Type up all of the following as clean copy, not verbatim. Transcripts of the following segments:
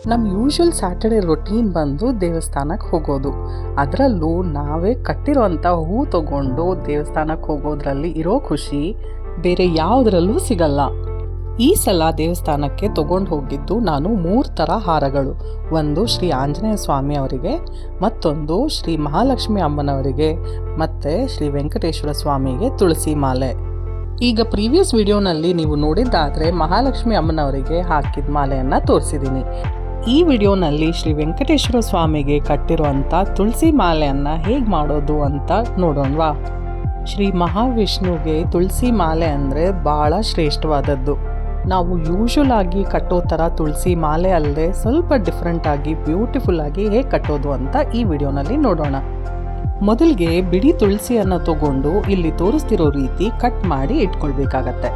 ನಮ್ಮ usual Saturday routine ಬಂದು ದೇವಸ್ಥಾನಕ್ಕೆ ಹೋಗೋದು. ಅದರಲ್ಲೂ ನಾವೇ ಕಟ್ಟಿರೋಂಥ ಹೂ ತಗೊಂಡು ದೇವಸ್ಥಾನಕ್ಕೆ ಹೋಗೋದ್ರಲ್ಲಿ ಇರೋ ಖುಷಿ ಬೇರೆ ಯಾವುದರಲ್ಲೂ ಸಿಗಲ್ಲ. ಈ ಸಲ ದೇವಸ್ಥಾನಕ್ಕೆ ತಗೊಂಡು ಹೋಗಿದ್ದು ನಾನು 3 ಥರ ಹಾರಗಳು. ಒಂದು ಶ್ರೀ ಆಂಜನೇಯ ಸ್ವಾಮಿ ಅವರಿಗೆ, ಮತ್ತೊಂದು ಶ್ರೀ ಮಹಾಲಕ್ಷ್ಮಿ ಅಮ್ಮನವರಿಗೆ, ಮತ್ತು ಶ್ರೀ ವೆಂಕಟೇಶ್ವರ ಸ್ವಾಮಿಗೆ ತುಳಸಿ ಮಾಲೆ. ಈಗ ಪ್ರೀವಿಯಸ್ ವಿಡಿಯೋನಲ್ಲಿ ನೀವು ನೋಡಿದ್ದಾದರೆ ಮಹಾಲಕ್ಷ್ಮಿ ಅಮ್ಮನವರಿಗೆ ಹಾಕಿದ ಮಾಲೆಯನ್ನು ತೋರಿಸಿದ್ದೀನಿ. ಈ ವಿಡಿಯೋನಲ್ಲಿ ಶ್ರೀ ವೆಂಕಟೇಶ್ವರ ಸ್ವಾಮಿಗೆ ಕಟ್ಟಿರುವಂಥ ತುಳಸಿ ಮಾಲೆಯನ್ನು ಹೇಗೆ ಮಾಡೋದು ಅಂತ ನೋಡೋಣವಾ. ಶ್ರೀ ಮಹಾವಿಷ್ಣುವಿಗೆ ತುಳಸಿ ಮಾಲೆ ಅಂದರೆ ಭಾಳ ಶ್ರೇಷ್ಠವಾದದ್ದು. ನಾವು ಯೂಶ್ವಲ್ ಆಗಿ ಕಟ್ಟೋ ಥರ ತುಳಸಿ ಮಾಲೆ ಅಲ್ಲದೆ ಸ್ವಲ್ಪ ಡಿಫ್ರೆಂಟಾಗಿ ಬ್ಯೂಟಿಫುಲ್ಲಾಗಿ ಹೇಗೆ ಕಟ್ಟೋದು ಅಂತ ಈ ವಿಡಿಯೋನಲ್ಲಿ ನೋಡೋಣ. ಮೊದಲಿಗೆ ಬಿಡಿ ತುಳಸಿಯನ್ನು ತಗೊಂಡು ಇಲ್ಲಿ ತೋರಿಸ್ತಿರೋ ರೀತಿ ಕಟ್ ಮಾಡಿ ಇಟ್ಕೊಳ್ಬೇಕಾಗತ್ತೆ.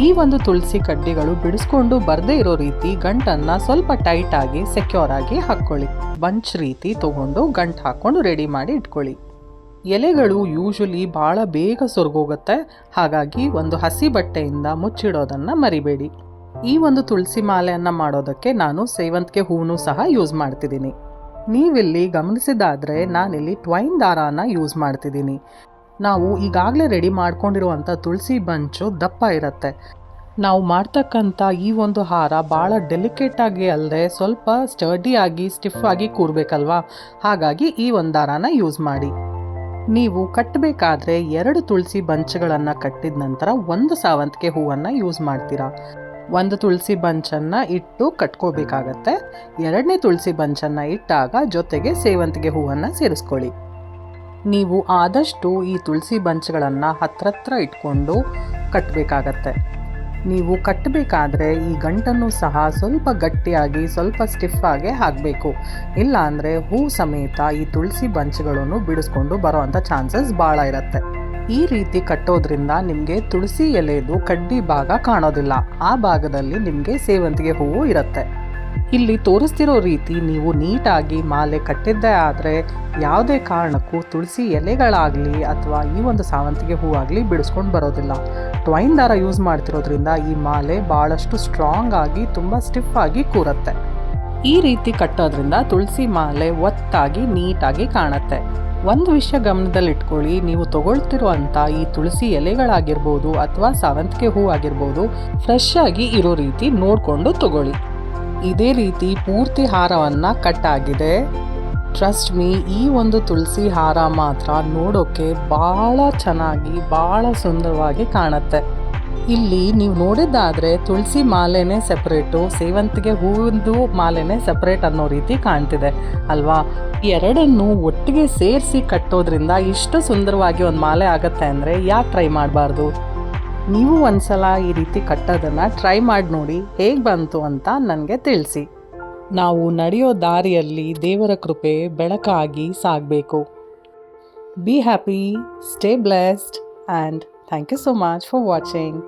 ಈ ಒಂದು ತುಳಸಿ ಕಡ್ಡಿಗಳು ಬಿಡಿಸ್ಕೊಂಡು ಬರದೇ ಇರೋ ರೀತಿ ಗಂಟನ್ನು ಸ್ವಲ್ಪ ಟೈಟಾಗಿ ಸೆಕ್ಯೂರ್ ಆಗಿ ಹಾಕ್ಕೊಳ್ಳಿ. ಬಂಚ್ ರೀತಿ ತಗೊಂಡು ಗಂಟು ಹಾಕ್ಕೊಂಡು ರೆಡಿ ಮಾಡಿ ಇಟ್ಕೊಳ್ಳಿ. ಎಲೆಗಳು ಯೂಶ್ವಲಿ ಭಾಳ ಬೇಗ ಸೊರಗೋಗುತ್ತೆ, ಹಾಗಾಗಿ ಒಂದು ಹಸಿ ಬಟ್ಟೆಯಿಂದ ಮುಚ್ಚಿಡೋದನ್ನು ಮರಿಬೇಡಿ. ಈ ಒಂದು ತುಳಸಿ ಮಾಲೆಯನ್ನು ಮಾಡೋದಕ್ಕೆ ನಾನು ಸೇವಂತಿಗೆ ಹೂವು ಸಹ ಯೂಸ್ ಮಾಡ್ತಿದ್ದೀನಿ. ನೀವಿಲ್ಲಿ ಗಮನಿಸಿದಾದರೆ ನಾನಿಲ್ಲಿ ಟ್ವೈನ್ ದಾರಾನ ಯೂಸ್ ಮಾಡ್ತಿದ್ದೀನಿ. ನಾವು ಈಗಾಗಲೇ ರೆಡಿ ಮಾಡ್ಕೊಂಡಿರುವಂಥ ತುಳಸಿ ಬಂಚು ದಪ್ಪ ಇರುತ್ತೆ. ನಾವು ಮಾಡ್ತಕ್ಕಂಥ ಈ ಒಂದು ಹಾರ ಭಾಳ ಡೆಲಿಕೇಟಾಗಿ ಅಲ್ಲದೆ ಸ್ವಲ್ಪ ಸ್ಟರ್ಡಿಯಾಗಿ ಸ್ಟಿಫ್ ಆಗಿ ಕೂರಬೇಕಲ್ವಾ, ಹಾಗಾಗಿ ಈ ಒಂದು ದಾರಾನ ಯೂಸ್ ಮಾಡಿ. ನೀವು ಕಟ್ಟಬೇಕಾದ್ರೆ 2 ತುಳಸಿ ಬಂಚ್ಗಳನ್ನು ಕಟ್ಟಿದ ನಂತರ 1 ಸೇವಂತಿಗೆ ಹೂವನ್ನು ಯೂಸ್ ಮಾಡ್ತೀರಾ. 1 ತುಳಸಿ ಬಂಚನ್ನು ಇಟ್ಟು ಕಟ್ಕೋಬೇಕಾಗತ್ತೆ. 2ನೇ ತುಳಸಿ ಬಂಚನ್ನು ಇಟ್ಟಾಗ ಜೊತೆಗೆ ಸೇವಂತಿಗೆ ಹೂವನ್ನು ಸೇರಿಸ್ಕೊಳ್ಳಿ. ನೀವು ಆದಷ್ಟು ಈ ತುಳಸಿ ಬಂಚ್ಗಳನ್ನು ಹತ್ರ ಇಟ್ಕೊಂಡು ಕಟ್ಟಬೇಕಾಗತ್ತೆ. ನೀವು ಕಟ್ಟಬೇಕಾದ್ರೆ ಈ ಗಂಟನ್ನು ಸಹ ಸ್ವಲ್ಪ ಗಟ್ಟಿಯಾಗಿ ಸ್ವಲ್ಪ ಸ್ಟಿಫಾಗೆ ಹಾಕಬೇಕು. ಇಲ್ಲ ಅಂದರೆ ಹೂ ಸಮೇತ ಈ ತುಳಸಿ ಬಂಚ್ಗಳನ್ನು ಬಿಡಿಸ್ಕೊಂಡು ಬರೋವಂಥ ಚಾನ್ಸಸ್ ಭಾಳ ಇರುತ್ತೆ. ಈ ರೀತಿ ಕಟ್ಟೋದ್ರಿಂದ ನಿಮಗೆ ತುಳಸಿ ಎಲೆದು ಕಡ್ಡಿ ಭಾಗ ಕಾಣೋದಿಲ್ಲ. ಆ ಭಾಗದಲ್ಲಿ ನಿಮಗೆ ಸೇವಂತಿಗೆ ಹೂವು ಇರುತ್ತೆ. ಇಲ್ಲಿ ತೋರಿಸ್ತಿರೋ ರೀತಿ ನೀವು ನೀಟಾಗಿ ಮಾಲೆ ಕಟ್ಟಿದ್ದೇ ಆದರೆ ಯಾವುದೇ ಕಾರಣಕ್ಕೂ ತುಳಸಿ ಎಲೆಗಳಾಗಲಿ ಅಥವಾ ಈ ಒಂದು ಸೇವಂತಿಗೆ ಹೂವಾಗಲಿ ಬಿಡಿಸ್ಕೊಂಡು ಬರೋದಿಲ್ಲ. ಟ್ವೈನ್ ದಾರ ಯೂಸ್ ಮಾಡ್ತಿರೋದ್ರಿಂದ ಈ ಮಾಲೆ ಭಾಳಷ್ಟು ಸ್ಟ್ರಾಂಗ್ ಆಗಿ ತುಂಬ ಸ್ಟಿಫ್ ಆಗಿ ಕೂರುತ್ತೆ. ಈ ರೀತಿ ಕಟ್ಟೋದ್ರಿಂದ ತುಳಸಿ ಮಾಲೆ ಒತ್ತಾಗಿ ನೀಟಾಗಿ ಕಾಣುತ್ತೆ. ಒಂದು ವಿಷಯ ಗಮನದಲ್ಲಿಟ್ಕೊಳ್ಳಿ, ನೀವು ತಗೊಳ್ತಿರುವಂಥ ಈ ತುಳಸಿ ಎಲೆಗಳಾಗಿರ್ಬೋದು ಅಥವಾ ಸೇವಂತಿಗೆ ಹೂ ಆಗಿರ್ಬೋದು ಫ್ರೆಶ್ ಆಗಿ ಇರೋ ರೀತಿ ನೋಡಿಕೊಂಡು ತಗೊಳ್ಳಿ. ಇದೇ ರೀತಿ ಪೂರ್ತಿ ಹಾರವನ್ನು ಕಟ್ಟಾಗಿದೆ. ಟ್ರಸ್ಟ್ ಮೀ, ಈ ಒಂದು ತುಳಸಿ ಹಾರ ಮಾತ್ರ ನೋಡೋಕ್ಕೆ ಭಾಳ ಚೆನ್ನಾಗಿ ಭಾಳ ಸುಂದರವಾಗಿ ಕಾಣುತ್ತೆ. ಇಲ್ಲಿ ನೀವು ನೋಡಿದ್ದಾದರೆ ತುಳಸಿ ಮಾಲೆನೇ ಸೆಪ್ರೇಟು, ಸೇವಂತಿಗೆ ಹೂವಿಂದು ಮಾಲೆನೇ ಸೆಪ್ರೇಟ್ ಅನ್ನೋ ರೀತಿ ಕಾಣ್ತಿದೆ ಅಲ್ವಾ. ಎರಡನ್ನು ಒಟ್ಟಿಗೆ ಸೇರಿಸಿ ಕಟ್ಟೋದ್ರಿಂದ ಇಷ್ಟು ಸುಂದರವಾಗಿ ಒಂದು ಮಾಲೆ ಆಗುತ್ತೆ ಅಂದರೆ ಯಾಕೆ ಟ್ರೈ ಮಾಡಬಾರ್ದು. ನೀವು ಒಂದ್ಸಲ ಈ ರೀತಿ ಕಟ್ಟೋದನ್ನು ಟ್ರೈ ಮಾಡಿ ನೋಡಿ, ಹೇಗೆ ಬಂತು ಅಂತ ನನಗೆ ತಿಳಿಸಿ. ನಾವು ನಡೆಯೋ ದಾರಿಯಲ್ಲಿ ದೇವರ ಕೃಪೆ ಬೆಳಕಾಗಿ ಸಾಗಬೇಕು. Be happy, stay blessed, and thank you so much for watching.